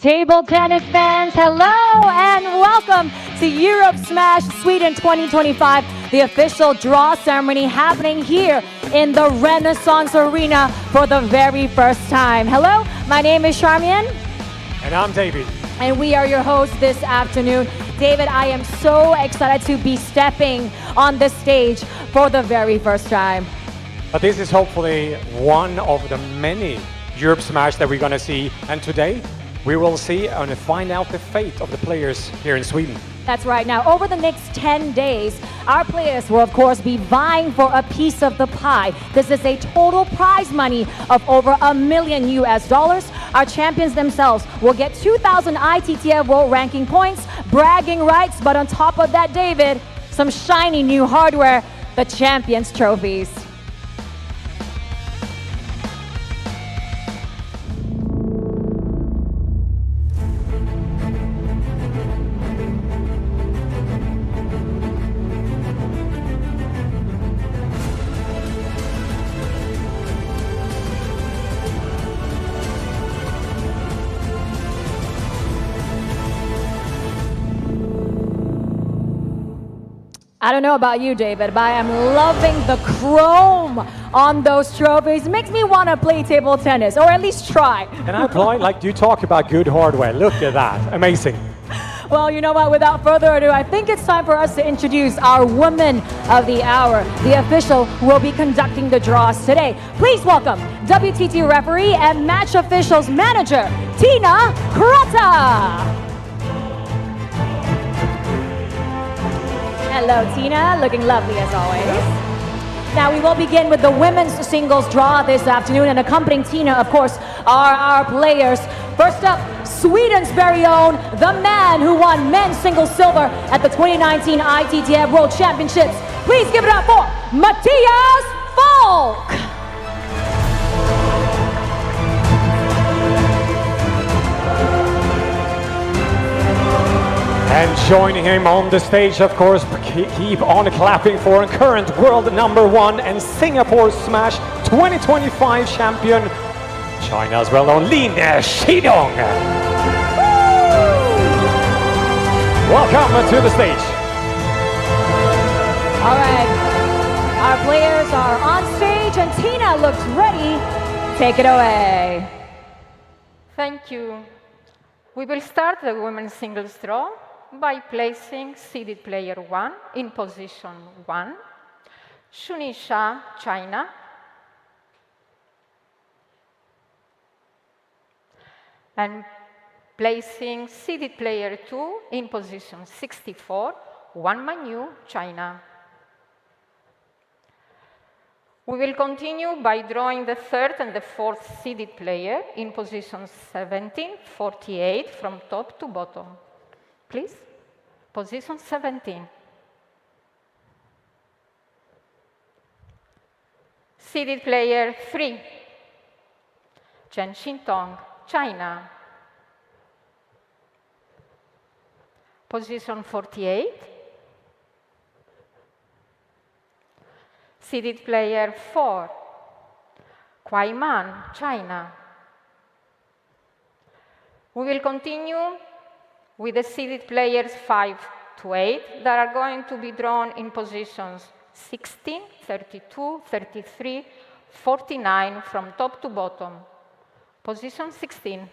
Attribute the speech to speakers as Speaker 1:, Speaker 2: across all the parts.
Speaker 1: Table tennis fans, hello and welcome to Europe Smash Sweden 2025, the official draw ceremony happening here in the Renaissance Arena for the very first time. Hello, my name is Charmian.
Speaker 2: And I'm David.
Speaker 1: And we are your hosts this afternoon. David, I am so excited to be stepping on the stage for the very first time.
Speaker 2: But this is hopefully one of the many Europe Smash that we're going to see. And today, we will see and find out the fate of the players here in Sweden.
Speaker 1: That's right. Now, over the next 10 days, our players will, of course, be vying for a piece of the pie. This is a total prize money of over $1 million US. Our champions themselves will get 2,000 ITTF World Ranking points, bragging rights, but on top of that, David, some shiny new hardware, the Champions Trophies. I don't know about you, David, but I am loving the chrome on those trophies. It makes me want to play table tennis, or at least try.
Speaker 2: And I apply, like you talk about good hardware. Look at that. Amazing.
Speaker 1: Well, you know what? Without further ado, I think it's time for us to introduce our Woman of the Hour, the official who will be conducting the draws today. Please welcome WTT referee and match officials manager, Tina Krata. Hello, Tina. Looking lovely as always. Now, we will begin with the women's singles draw this afternoon, and accompanying Tina, of course, are our players. First up, Sweden's very own, the man who won men's singles silver at the 2019 ITTF World Championships. Please give it up for Mattias Falk.
Speaker 2: And joining him on the stage, of course, keep on clapping for current world #1 and Singapore Smash 2025 champion, China's well-known Lin Shidong. Welcome to the stage.
Speaker 1: All right, our players are on stage and Tina looks ready. Take it away.
Speaker 3: Thank you. We will start the women's singles draw by placing seeded player 1 in position 1, Shunisha, China, and placing seeded player 2 in position 64, Wang Manyu, China. We will continue by drawing the third and the fourth seeded player in position 17, 48 from top to bottom. Please, position 17. Seeded player 3, Chen Xintong, China. Position 48. Seeded player 4, Kuai Man, China. We will continue with the seeded players 5 to 8 that are going to be drawn in positions 16, 32, 33, 49 from top to bottom. Position 16.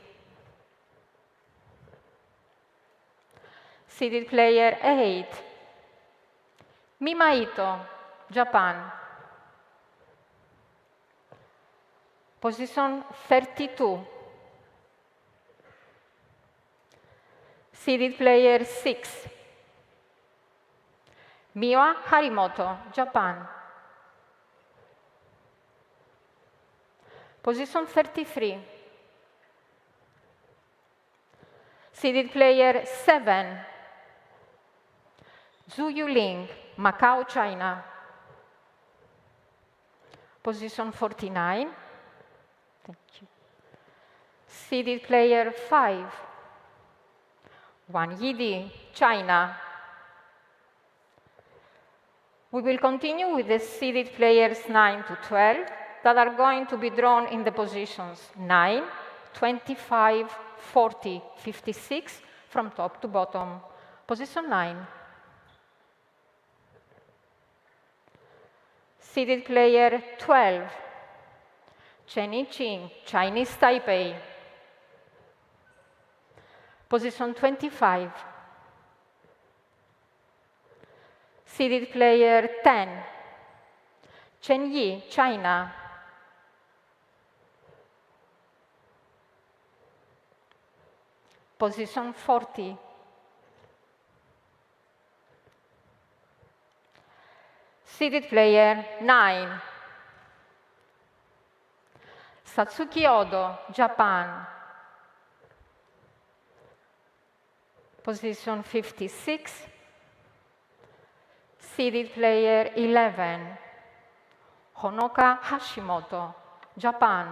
Speaker 3: Seeded player 8, Mimaito, Japan. Position 32. Seeded player 6, Miwa Harimoto, Japan. Position 33. Seeded player 7, Zhu Yuling, Macau, China. Position 49. Thank you. Seeded player 5, Wang Yidi, China. We will continue with the seeded players 9 to 12 that are going to be drawn in the positions 9, 25, 40, 56 from top to bottom. Position 9. Seeded player 12, Chen Yiqing, Chinese Taipei. Position 25. Seeded player 10, Chen Yi, China. Position 40. Seeded player 9, Satsuki Odo, Japan. Position 56. Seeded player 11, Honoka Hashimoto, Japan.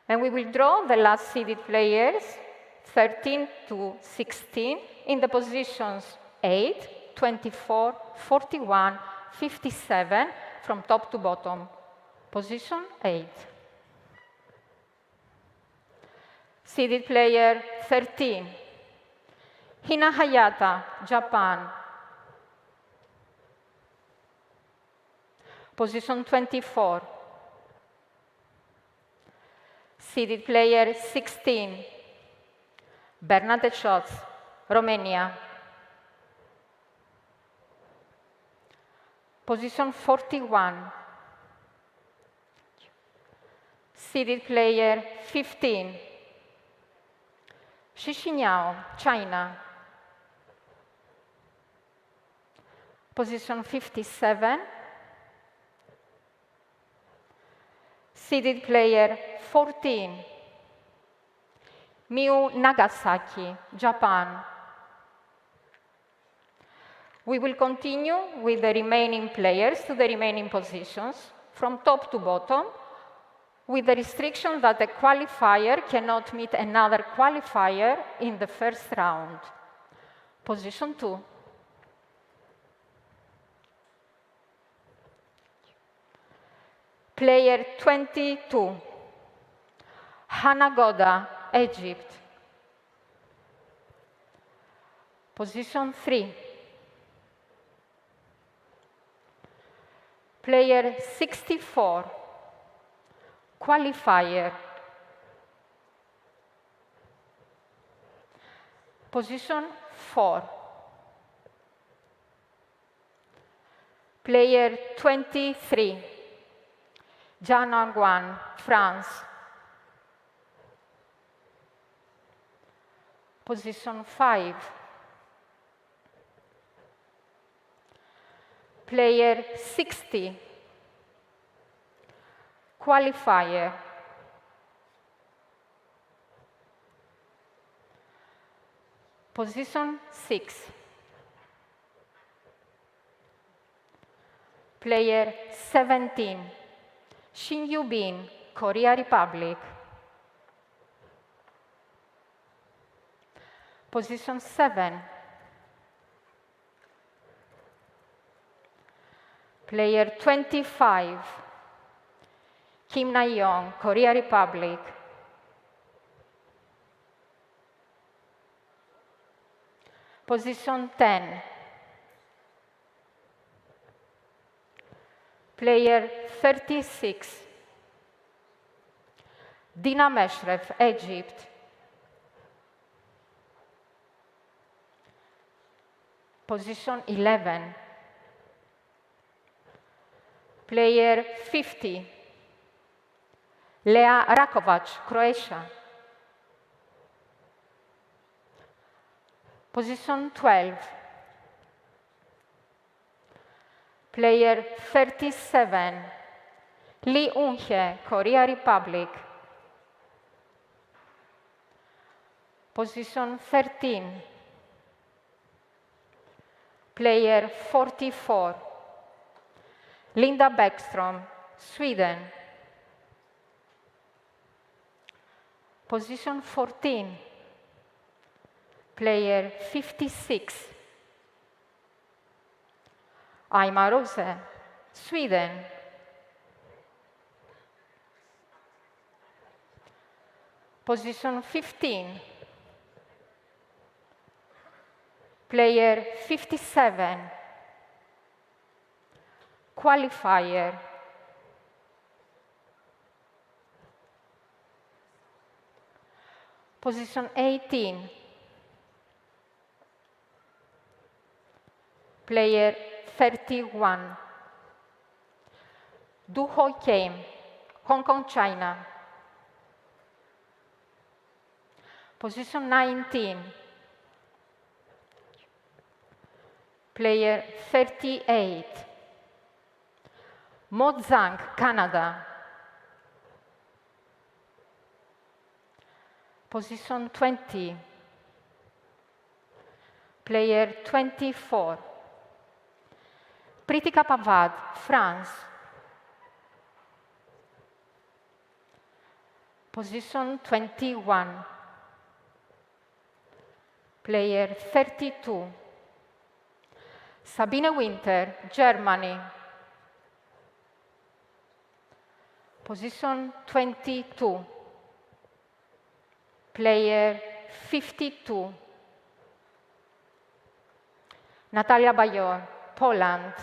Speaker 3: And we will draw the last seeded players, 13 to 16, in the positions 8, 24, 41, 57, from top to bottom. Position 8. Seeded player 13, Hina Hayata, Japan. Position 24. Seeded player 16, Bernadette Schatz, Romania. Position 41. Seeded player 15, Xixinhao, China. Position 57. Seeded player 14, Miu Nagasaki, Japan. We will continue with the remaining players to the remaining positions from top to bottom, with the restriction that the qualifier cannot meet another qualifier in the first round. Position 2. Player 22, Hannah Goda, Egypt. Position 3. Player 64, qualifier. Position 4. Player 23, Jean Anguan, France. Position 5. Player 60, qualifier. Position 6. Player 17, Shin Yubin, Korea Republic. Position 7. Player 25, Kim Na-young, Korea Republic. Position 10. Player 36, Dina Meshrev, Egypt. Position 11. Player 50, Lea Rakovac, Croatia. Position 12. Player 37, Lee Eun-hye, Korea Republic. Position 13. Player 44, Linda Bäckström, Sweden. Position 14. Player 56, Aima Rose, Sweden. Position 15. Player 57. Qualifier. Position 18. Player 31. Du Hoi Kim, Hong Kong, China. Position 19. Player 38. Mo Zhang, Canada. Position 20. Player 24. Pritika Pavad, France. Position 21. Player 32. Sabine Winter, Germany. Position 22. Player 52. Natalia Bajor, Poland.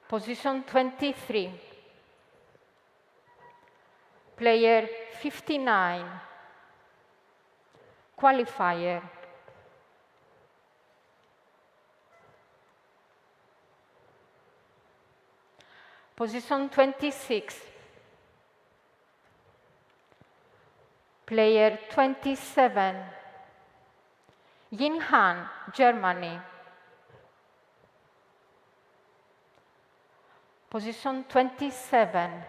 Speaker 3: Position 23. Player 59. Qualifier. Position 26. Player 27. Yin Han, Germany. Position 27.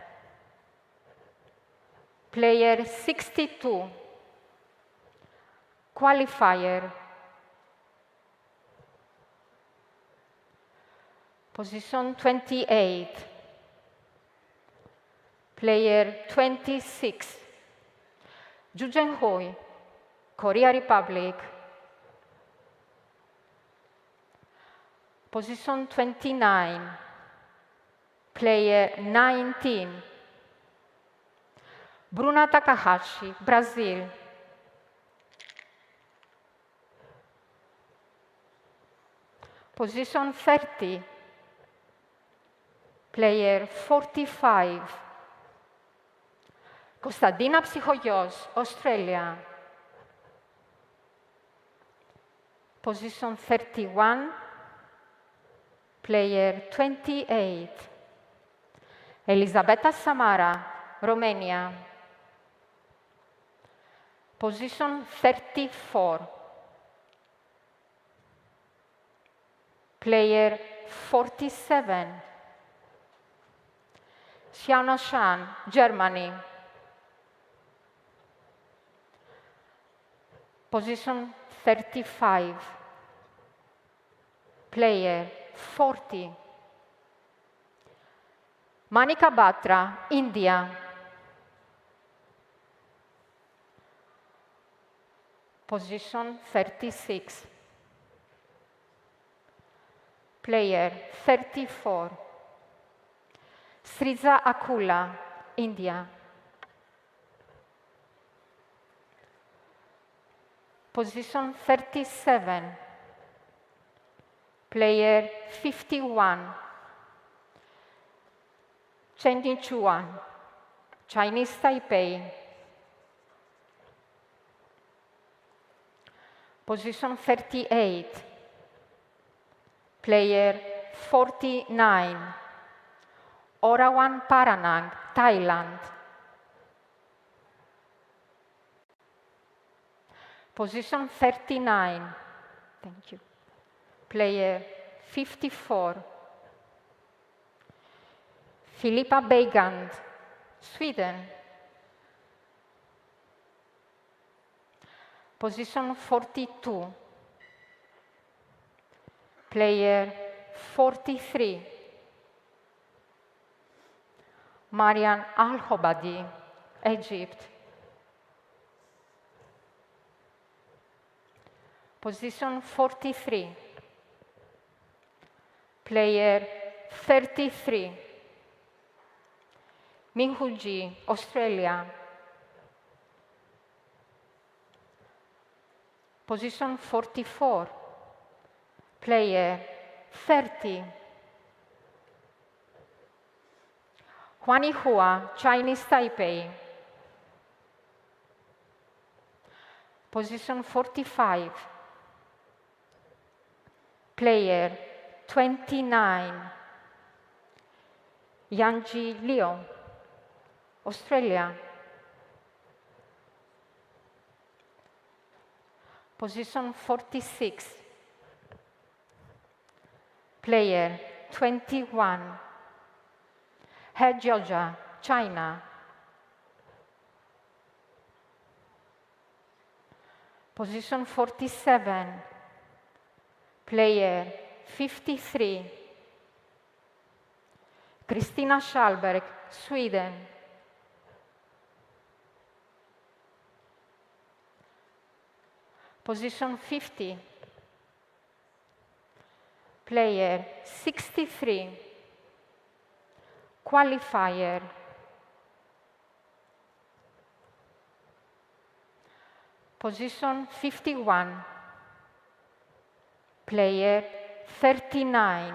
Speaker 3: Player 62. Qualifier. Position 28. Player 26. Ju Jen-hoi, Korea Republic. Position 29. Player 19. Bruna Takahashi, Brazil. Position 30. Player 45. Kostadina Psychogos, Australia. Position 31. Player 28. Elisabetta Samara, Romania. Position 34. Player 47. Xiaona Shan, Germany. Position 35. Player 40. Manika Batra, India. Position 36. Player 34. Sriza Akula, India. Position 37. Player 51. Chen Yinchuan, Chinese Taipei. Position 38. Player 49. Orawan Paranang, Thailand. Position 39. Thank you. Player 54. Filippa Beigand, Sweden. Position 42. Player 43. Marian Al-Hobadi, Egypt. Position 43. Player 33. Minhuji, Australia. Position 44, player 30. Huanihua, Chinese Taipei. Position 45, player 29. Yangji Liu, Australia. Position 46, player 21. He Jiaojia, China. Position 47, player 53. Kristina Schallberg, Sweden. Position 50, player 63. Qualifier. Position 51, player 39.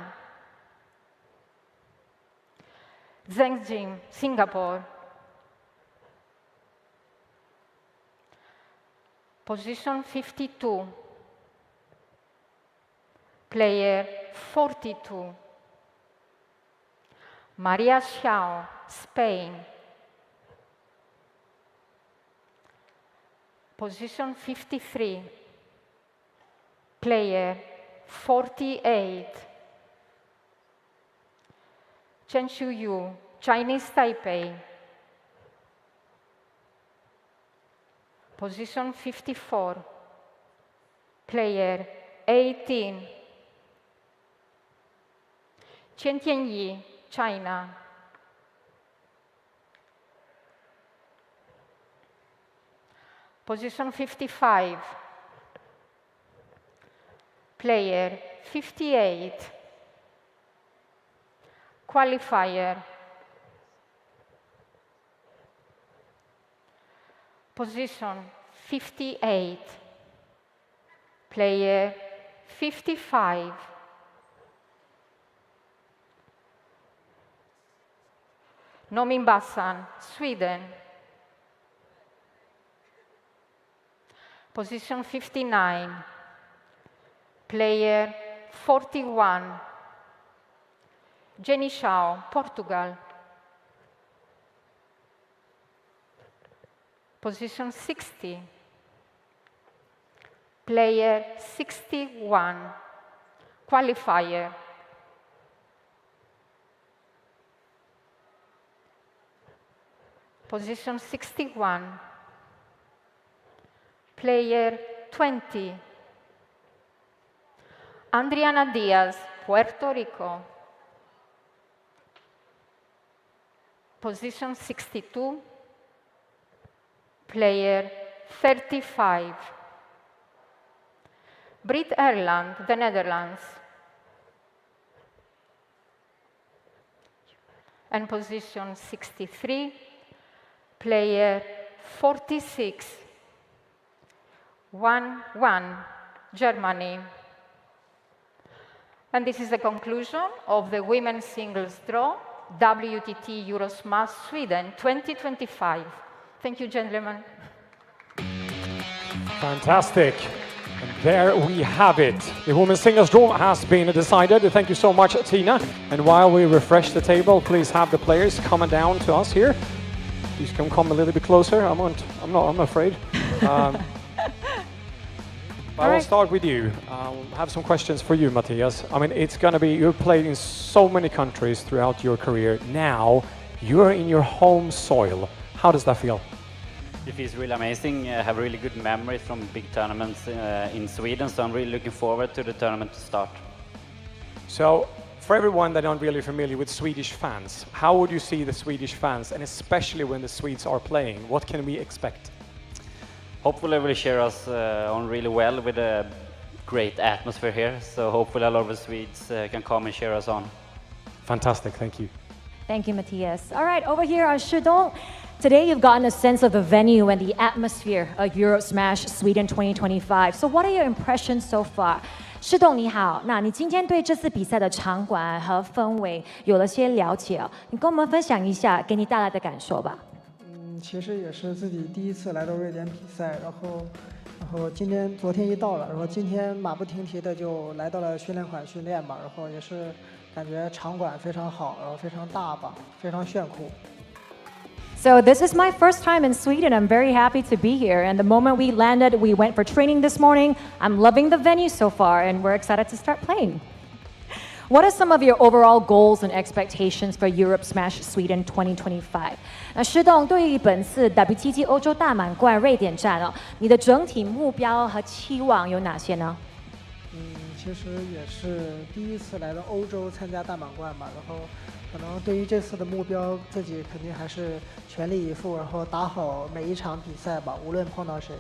Speaker 3: Zheng Jing, Singapore. Position 52, player 42. Maria Xiao, Spain. Position 53, player 48. Chen Shuyu, Chinese Taipei. Position 54, player 18. Qian Tianyi, China. Position 55, player 58. Qualifier. Position 58, player 55. Nomin Bassan, Sweden. Position 59, player 41. Jenny Shao, Portugal. Position 60, player 61. Qualifier. Position 61, player 20. Adriana Diaz, Puerto Rico. Position 62, player 35. Brit Erland, the Netherlands. And position 63, player 46. 1-1, Germany. And this is the conclusion of the women's singles draw, WTT Eurosmash Sweden 2025. Thank you, gentlemen.
Speaker 2: Fantastic. And there we have it. The women's singles draw has been decided. Thank you so much, Tina. And while we refresh the table, please have the players come down to us here. Please come a little bit closer. I'm not afraid. I will start with you. I have some questions for you, Matthias. I mean, it's going to be, you've played in so many countries throughout your career. Now, you're in your home soil. How does that feel?
Speaker 4: It feels really amazing. I have really good memories from big tournaments in Sweden, so I'm really looking forward to the tournament to start.
Speaker 2: So, for everyone that aren't really familiar with Swedish fans, how would you see the Swedish fans, and especially when the Swedes are playing? What can we expect?
Speaker 4: Hopefully they will cheer us on really well with a great atmosphere here. So hopefully a lot of the Swedes can come and cheer us on.
Speaker 2: Fantastic, thank you.
Speaker 1: Thank you, Matthias. All right, over here, Shidong. Today, you've gotten a sense of the venue and the atmosphere of Euro Smash Sweden 2025. So, what are your impressions so far? 施董你好，那你今天对这次比赛的场馆和氛围有了些了解哦，你跟我们分享一下给你带来的感受吧。
Speaker 5: 其实也是自己第一次来到瑞典比赛，然后昨天一到了，然后今天马不停蹄的就来到了训练馆训练嘛，然后也是感觉场馆非常好，然后非常大吧，非常炫酷。
Speaker 1: So this is my first time in Sweden. I'm very happy to be here. And the moment we landed, we went for training this morning. I'm loving the venue so far, and we're excited to start playing. What are some of your overall goals and expectations for Europe Smash Sweden 2025? 那施董对于本次 WTT 欧洲大满贯瑞典站哦，你的整体目标和期望有哪些呢？
Speaker 5: 其实也是第一次来到欧洲参加大满贯嘛，然后可能对于这次的目标，自己肯定还是全力以赴，然后打好每一场比赛吧，无论碰到谁。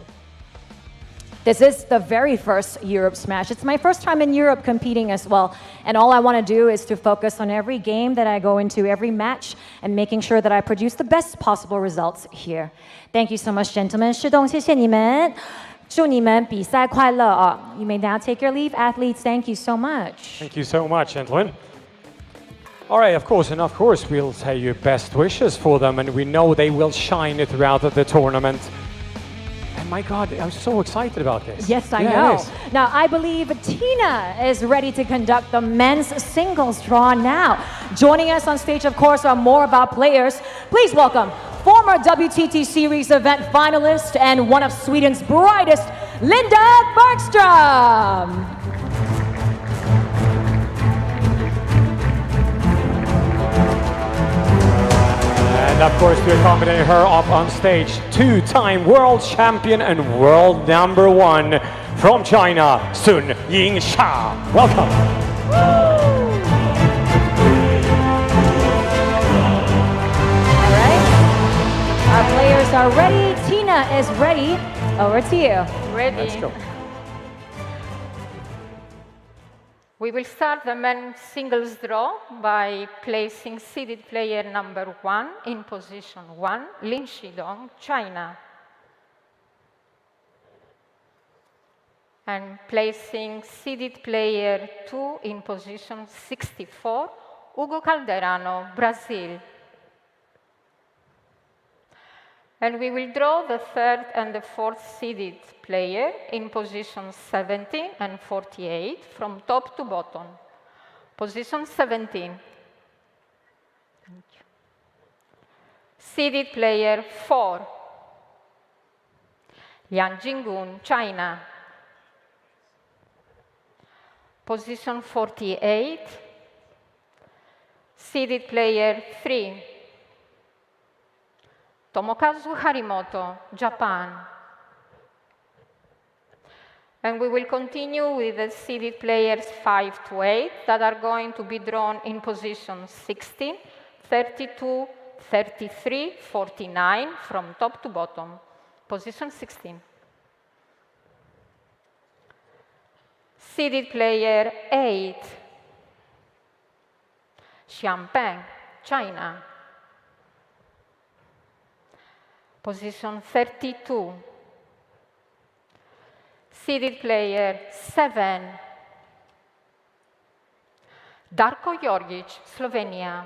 Speaker 1: This is the very first Europe Smash. It's my first time in Europe competing as well. And all I want to do is to focus on every game that I go into, every match, and making sure that I produce the best possible results here. Thank you so much, gentlemen. 施董，谢谢你们，祝你们比赛快乐哦。You may now take your leave, athletes. Thank you so much.
Speaker 2: Thank you so much, gentlemen. All right, of course, we'll say your best wishes for them, and we know they will shine throughout the tournament. And my God, I'm so excited about this.
Speaker 1: Yes, I know. Now, I believe Tina is ready to conduct the men's singles draw now. Joining us on stage, of course, are more of our players. Please welcome former WTT Series event finalist and one of Sweden's brightest, Linda Bergström.
Speaker 2: And of course, to accompany her up on stage, two-time world champion and world number one from China, Sun Yingsha. Welcome.
Speaker 1: All right, our players are ready. Tina is ready. Over to you.
Speaker 3: Ready.
Speaker 2: Let's go.
Speaker 3: We will start the men's singles draw by placing seeded player number 1 in position 1, Lin Shidong, China. And placing seeded player 2 in position 64, Hugo Calderano, Brazil. And we will draw the third and the fourth seeded player in position 17 and 48 from top to bottom. Position 17. Thank you. Seeded player 4, Liang Jinggun, China. Position 48. Seeded player 3, Tomokazu Harimoto, Japan. And we will continue with the seeded players 5 to 8 that are going to be drawn in positions 16, 32, 33, 49 from top to bottom. Position 16. Seeded player 8, Xiampeng, China. Position 32. Seeded player 7, Darko Jorgic, Slovenia.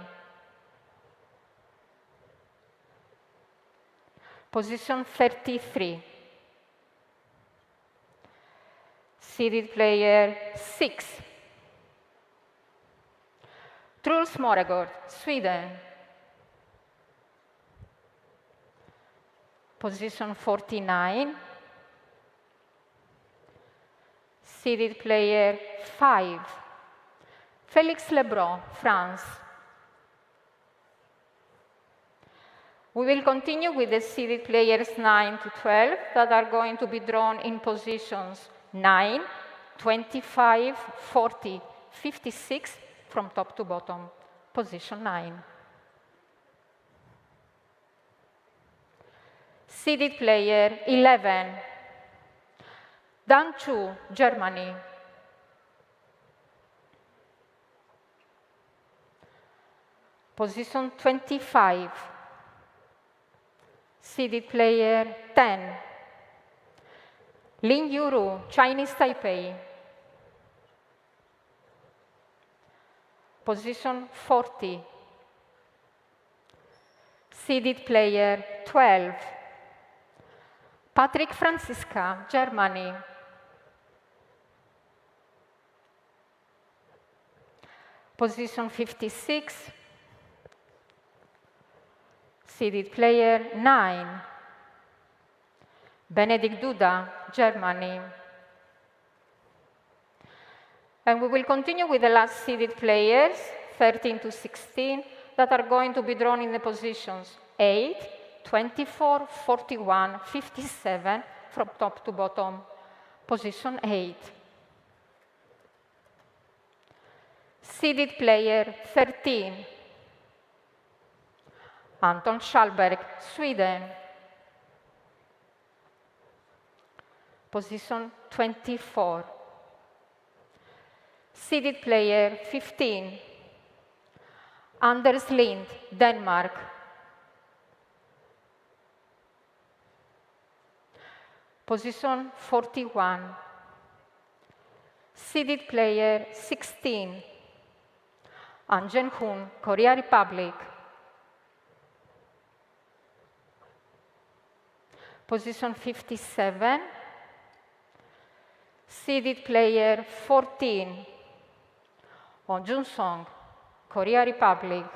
Speaker 3: Position 33. Seeded player 6, Truls Moregård, Sweden. Position 49. Seeded player 5, Félix Lebrun, France. We will continue with the seeded players 9 to 12 that are going to be drawn in positions 9, 25, 40, 56 from top to bottom. Position 9. Seeded player 11, Dan Chu, Germany. Position 25. Seeded player 10. Lin Yuru, Chinese Taipei. Position 40. Seeded player 12. Patrick Franziska, Germany. Position 56. Seeded player 9. Benedikt Duda, Germany. And we will continue with the last seeded players, 13 to 16, that are going to be drawn in the positions 8, 24, 41, 57, from top to bottom. Position 8. Seeded player 13. Anton Schallberg, Sweden. Position 24. Seeded player 15. Anders Lind, Denmark. Position 41. Seeded player 16. An Jae-hoon, Korea Republic. Position 57. Seeded player 14. Oh Jun-song, Korea Republic.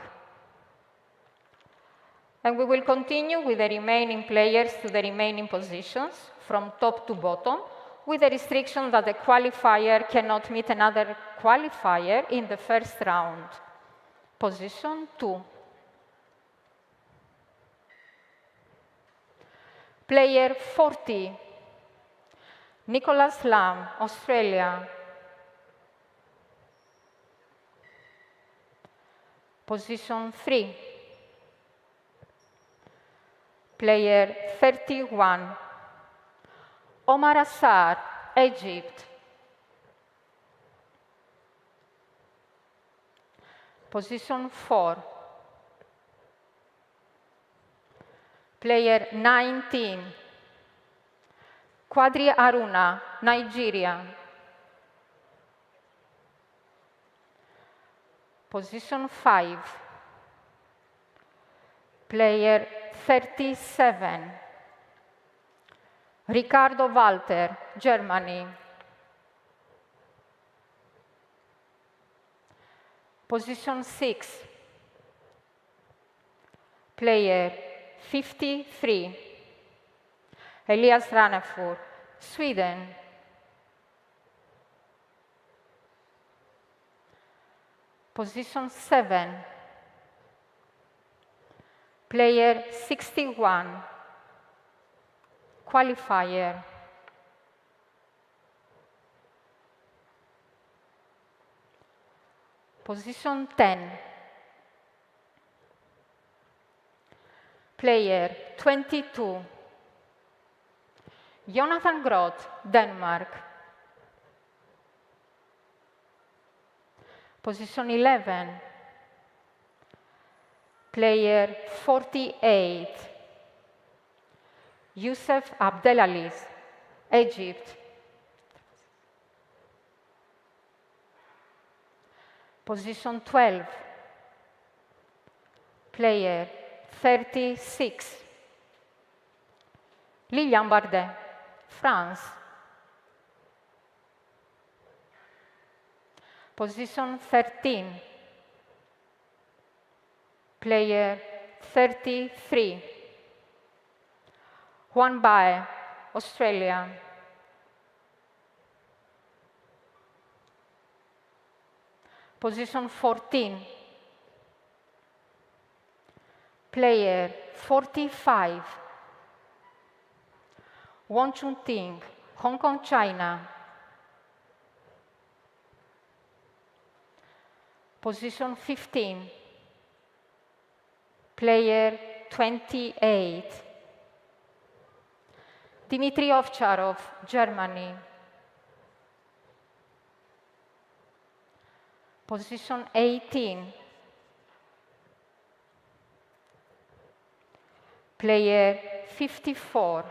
Speaker 3: And we will continue with the remaining players to the remaining positions from top to bottom, with the restriction that the qualifier cannot meet another qualifier in the first round. Position 2. Player 40. Nicholas Lam, Australia. Position 3. Player 31. Omar Assar, Egypt. Position 4. Player 19. Quadri Aruna, Nigeria. Position 5. Player 37. Ricardo Walter, Germany. Position 6. Player 53. Elias Ranefur, Sweden. Position 7. Player 61. Qualifier. Position 10. Player 22. Jonathan Groth, Denmark. Position 11. Player 48. Youssef Abdelaziz, Egypt. Position 12. Player 36. Lilian Bardet, France. Position 13. Player 33. Juan Bae, Australia. Position 14. Player 45. Won Chun-ting, Hong Kong, China. Position 15. Player 28. Dmitry Ovcharov, Germany. Position 18. player 54.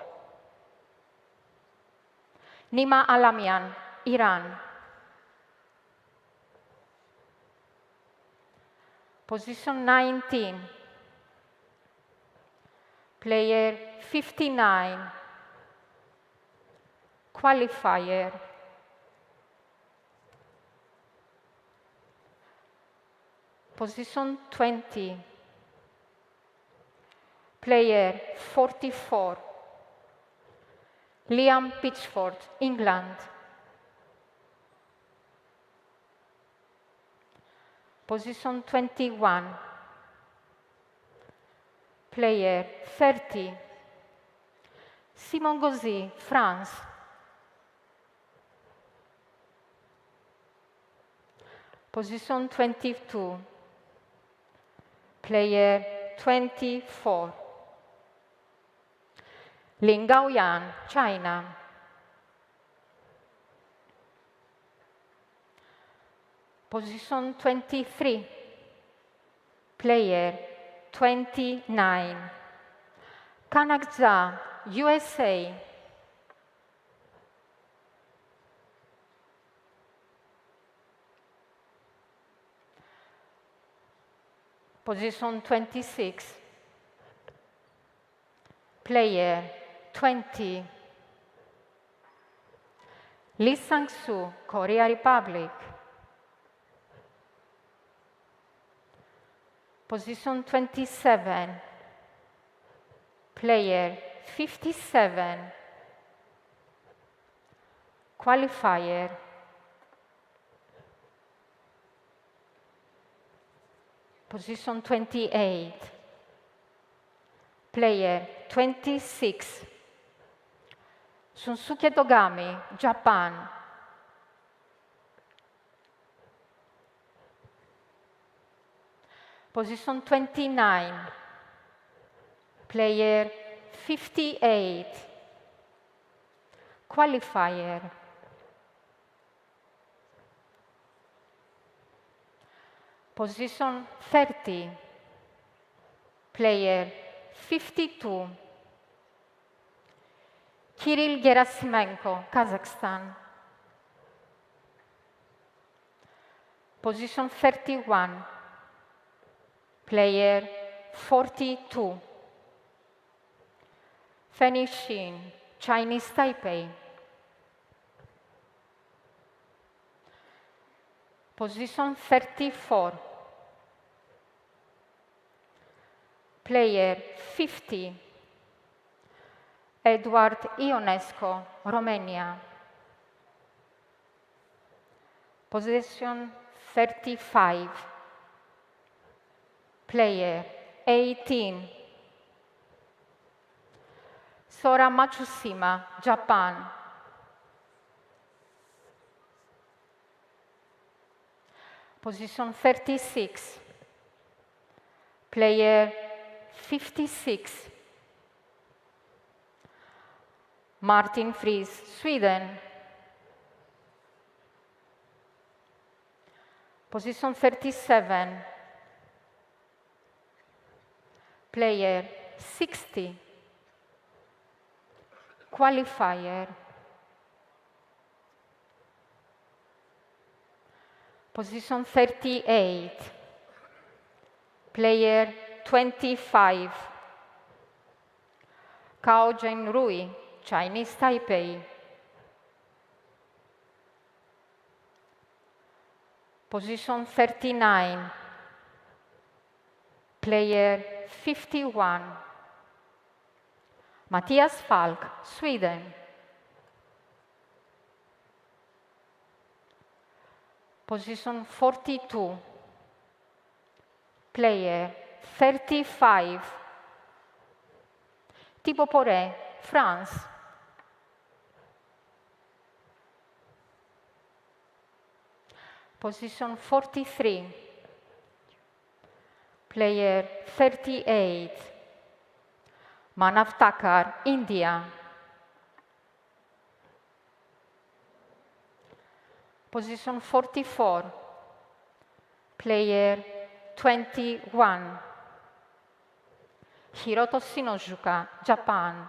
Speaker 3: Nima Alamian, Iran. Position 19. Player 59. Qualifier. Position 20. Player 44. Liam Pitchford, England. Position 21. Player 30. Simon Gauzy, France. Position 22. Player 24. Lin Gaoyan, China. Position 23. Player 29. Kanak Zha, USA. Position 26. Player 20. Lee Sang-soo, Korea Republic. Position 27. Player 57. Qualifier. Position 28. Player 26. Shunsuke Togami, Japan. Position 29. Player 58. Qualifier. Position 30. Player 52. Kirill Gerasimenko, Kazakhstan. Position 31. Player 42. Fenny Xin, Chinese Taipei. Position 34. Player 50. Eduard Ionescu, Romania. Position 35. Player 18. Sora Matsushima, Japan. Position 36. Player 56. Martin Fries, Sweden. Position 37. Player 60. Qualifier. Position 38. Player 25. Cao Zhenrui, Chinese Taipei. Position 39. Player 51. Matthias Falk, Sweden. Position 42. Player 35. Thibaut Poré, France. Position 43. Player 38. Manav Thakkar, India. Position 44. Player 21. Hiroto Shinozuka, Japan.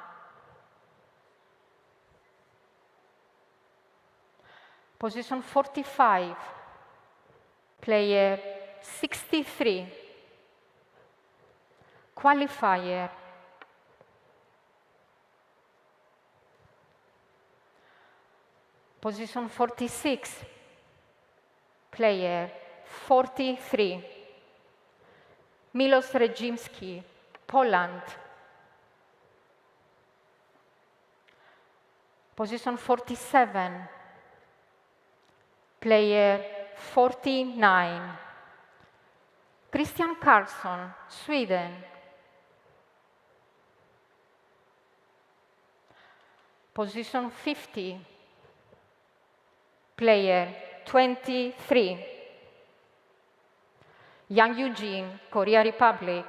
Speaker 3: Position 45, player 63, qualifier. Position 46, player 43, Milos Redzimski, Poland. Position 47, player 49, Christian Carlsson, Sweden. Position 50, player 23, Yang Eugene, Korea Republic.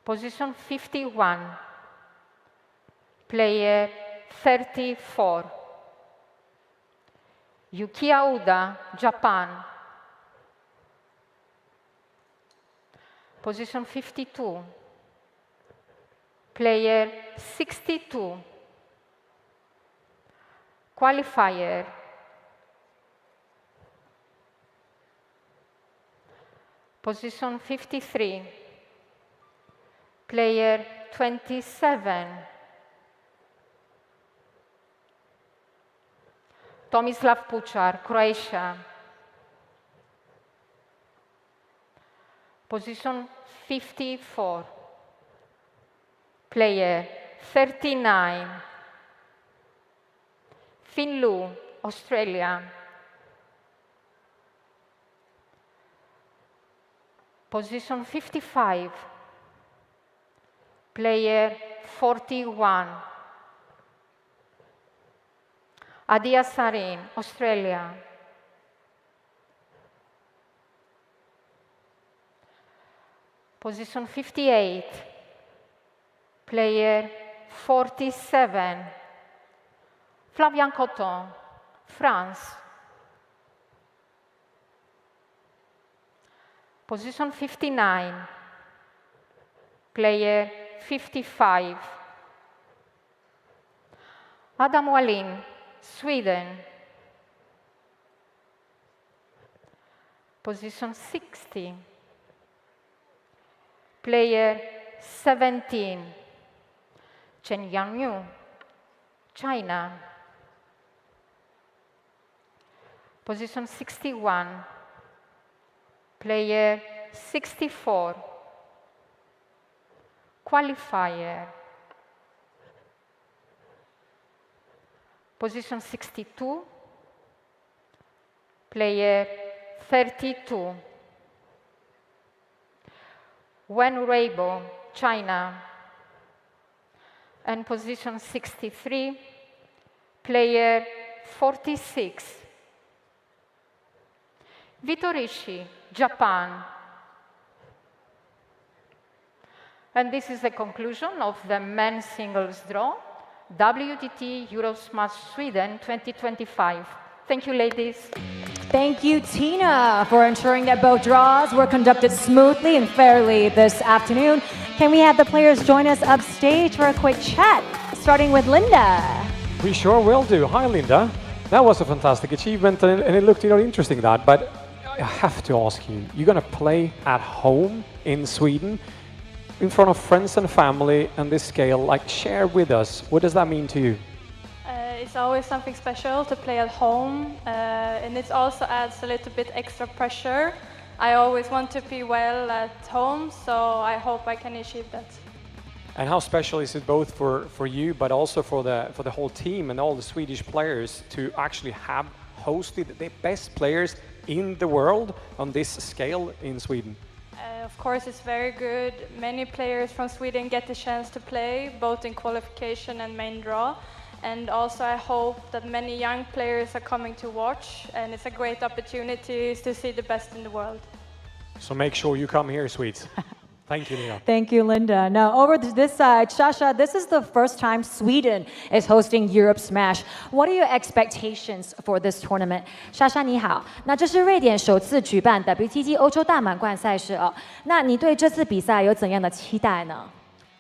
Speaker 3: Position 51, player 34, Yukiya Uda, Japan. Position 52, player 62, qualifier. Position 53, player 27, Tomislav Puchar, Croatia. Position 54, player 39, Finn Lu, Australia. Position 55, player 41, Adia Sarin, Australia. Position 58, player 47, Flavien Coton, France. Position 59, player 55, Adam Wallin, Sweden. Position 60, player 17, Chen Yangyu, China. Position 61, player 64, qualifier. Position 62, player 32, Wen Weibo, China. And position 63, player 46, Vitorishi, Japan. And this is the conclusion of the men's singles draw, WTT Eurosmash Sweden 2025. Thank you, ladies.
Speaker 1: Thank you, Tina, for ensuring that both draws were conducted smoothly and fairly this afternoon. Can we have the players join us upstage for a quick chat, starting with Linda?
Speaker 2: We sure will do. Hi, Linda. That was a fantastic achievement, and it looked interesting, that. But I have to ask you, you're going to play at home in Sweden, in front of friends and family, and this scale. Like, share with us, what does that mean to you?
Speaker 6: It's always something special to play at home, and it also adds a little bit extra pressure. I always want to be well at home, so I hope I can achieve that.
Speaker 2: And how special is it both for you, but also for the whole team and all the Swedish players to actually have hosted the best players in the world on this scale in Sweden?
Speaker 6: Of course, it's very good. Many players from Sweden get the chance to play, both in qualification and main draw. And also, I hope that many young players are coming to watch, and it's a great opportunity to see the best in the world.
Speaker 2: So make sure you come here, Swedes. Thank you, Lina.
Speaker 1: Thank you, Linda. Now, over to this side, Sasha, this is the first time Sweden is hosting Europe Smash. What are your expectations for this tournament? Sasha, 你好。那这是瑞典首次举办 WTT 欧洲大满贯赛事哦。那你对这次比赛有怎样的期待呢？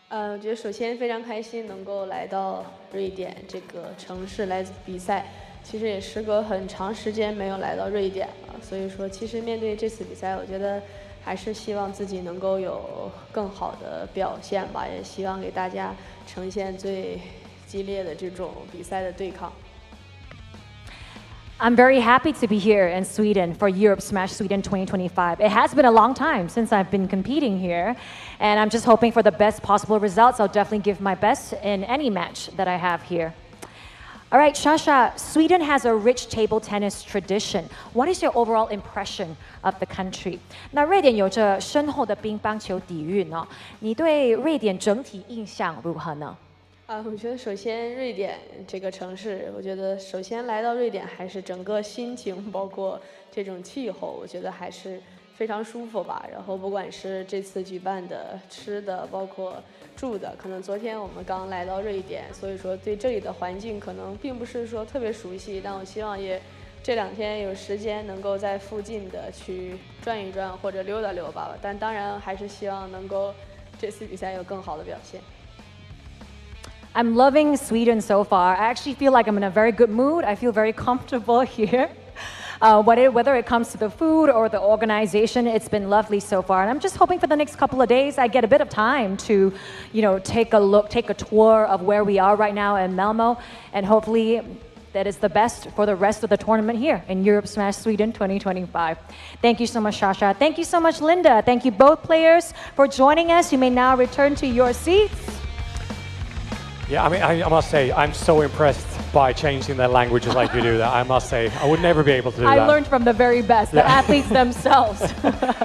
Speaker 7: 我觉得首先非常开心能够来到瑞典这个城市来比赛。其实也时隔很长时间没有来到瑞典了，所以说其实面对这次比赛，我觉得还是希望自己能够有更好的表现吧，也希望给大家呈现最激烈的这种比赛的对抗。
Speaker 1: I'm very happy to be here in Sweden for Europe Smash Sweden 2025. It has been a long time since I've been competing here, and I'm just hoping for the best possible results. I'll definitely give my best in any match that I have here. All right, Sasha, Sweden has a rich table tennis tradition. What is your overall impression of the country? 那瑞典有着深厚的乒乓球底蕴呢，你对瑞典整体印象如何呢？
Speaker 7: 我觉得首先瑞典这个城市，我觉得首先来到瑞典还是整个心情，包括这种气候，我觉得还是非常舒服吧。然后不管是这次举办的吃的，包括住的，可能昨天我们刚来到瑞典，所以说对这里的环境可能并不是说特别熟悉，但我希望也这2天有时间能够在附近的去转一转或者溜达溜吧。但当然还是希望能够这次比赛有更好的表现。
Speaker 1: I'm loving Sweden so far. I actually feel like I'm in a very good mood. I feel very comfortable here. Whether it comes to the food or the organization, it's been lovely so far. And I'm just hoping for the next couple of days I get a bit of time to, take a tour of where we are right now in Malmo. And hopefully that is the best for the rest of the tournament here in Europe Smash Sweden 2025. Thank you so much, Sasha. Thank you so much, Linda. Thank you both players for joining us. You may now return to your seats.
Speaker 2: Yeah, I mean, I must say, I'm so impressed by changing the languages like you do that. I must say, I would never be able to do that.
Speaker 1: I learned from the very best, the athletes themselves.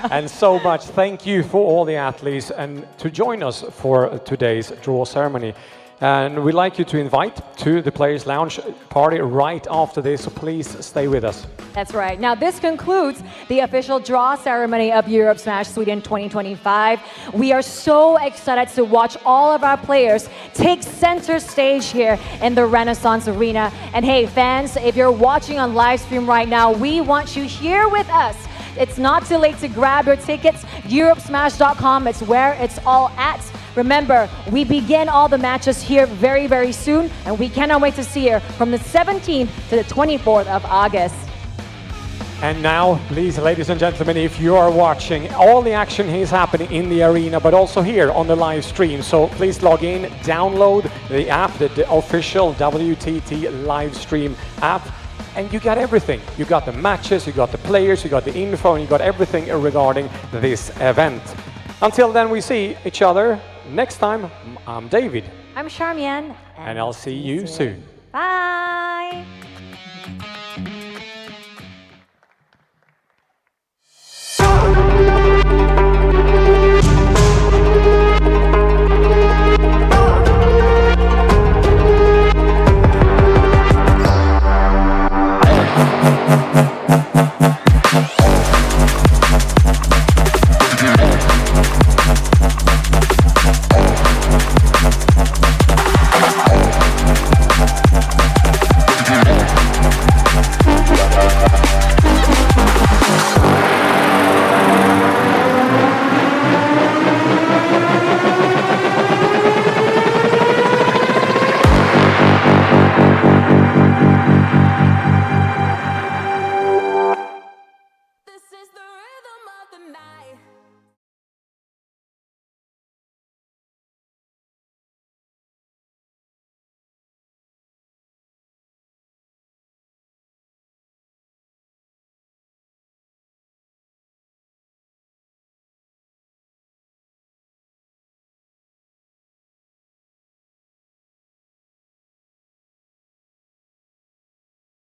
Speaker 2: And so much thank you for all the athletes and to join us for today's draw ceremony. And we'd like you to invite to the Players Lounge party right after this, so please stay with us.
Speaker 1: That's right. Now, this concludes the official draw ceremony of Europe Smash Sweden 2025. We are so excited to watch all of our players take center stage here in the Renaissance Arena. And hey, fans, if you're watching on live stream right now, we want you here with us. It's not too late to grab your tickets. EuropeSmash.com, it's where it's all at. Remember, we begin all the matches here very, very soon, and we cannot wait to see you from the 17th to the 24th of August.
Speaker 2: And now, please, ladies and gentlemen, if you are watching, all the action is happening in the arena, but also here on the live stream. So please log in, download the app, the official WTT live stream app, and you got everything. You got the matches, you got the players, you got the info, and you got everything regarding this event. Until then, we see each other next time. I'm David.
Speaker 1: I'm Charmian.
Speaker 2: And I'll see you soon.
Speaker 1: Bye.